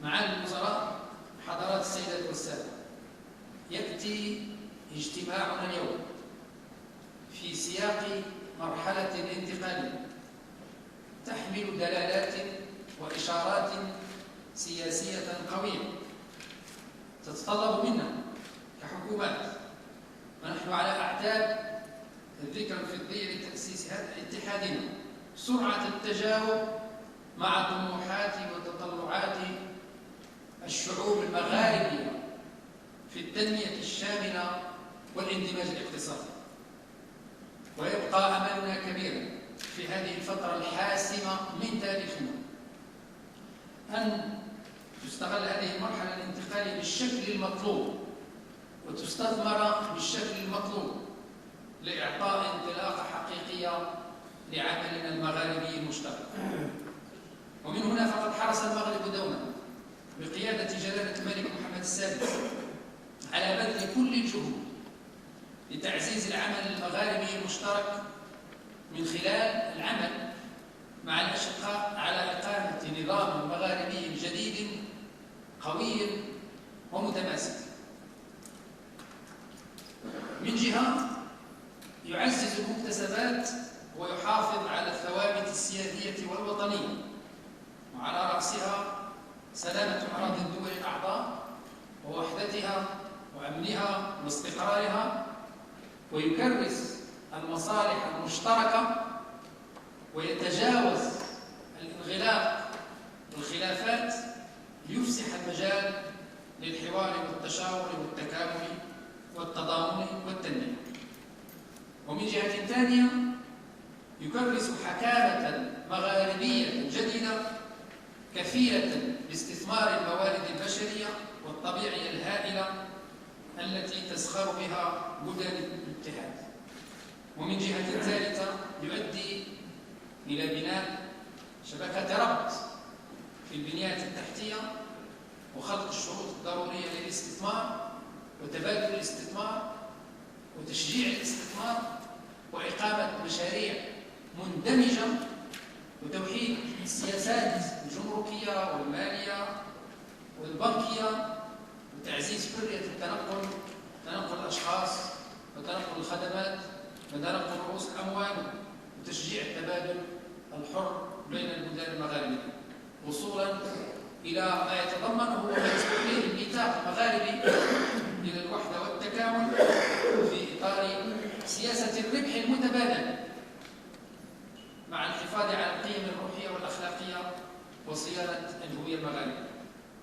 معالي الوزراء، حضرات السيدات والسادة، يأتي اجتماعنا اليوم في سياق مرحلة انتقالية تحمل دلالات وإشارات سياسية قوية تتطلب منا كحكومات، ونحن على أعتاب الذكرى الفضية لتأسيس اتحادنا، سرعة التجاوب مع طموحات وتطلعات الشعوب المغاربية في التنمية الشاملة والاندماج الاقتصادي. ويبقى أملنا كبيرا في هذه الفترة الحاسمة من تاريخنا أن تستغل هذه المرحلة الانتقالية بالشكل المطلوب وتستثمر بالشكل المطلوب لإعطاء انطلاقة حقيقية لعملنا المغاربي المشترك. ومن هنا فقد حرص المغرب دوما بقيادة جلالة الملك محمد السادس على بذل كل الجهود لتعزيز العمل المغاربي المشترك من خلال العمل مع الأشقاء على إقامة نظام مغاربي جديد قوي ومتماسك. من جهة يعزز المكتسبات ويحافظ على الثوابت السيادية والوطنية، وعلى رأسها سلامة أراضي الدول الأعضاء ووحدتها وأمنها واستقرارها، ويكرس المصالح المشتركة ويتجاوز الانغلاق والخلافات ليفسح المجال للحوار والتشاور والتكامل والتضامن والتنمية. ومن جهة ثانية يكرس حكامة مغاربية جديدة كفيلة باستثمار الموارد البشرية والطبيعية الهائلة التي تزخر بها مدن الاتحاد. ومن جهة ثالثة يؤدي إلى بناء شبكة ربط في البنيات التحتية وخلق الشروط الضرورية للاستثمار وتبادل الاستثمار وتشجيع الاستثمار وإقامة مشاريع مندمجة وتوحيد السياسات الجمركية والمالية والبنكية وتعزيز حرية التنقل، تنقل الأشخاص وتنقل الخدمات وتنقل رؤوس الأموال وتشجيع التبادل الحر بين البلدان المغاربية، وصولا إلى ما يتضمنه وما يستحيل الميثاق المغاربي إلى الوحدة والتكامل في إطار سياسة الربح المتبادل مع الحفاظ على القيم الروحية والأخلاقية وصيانة الهوية المغاربية.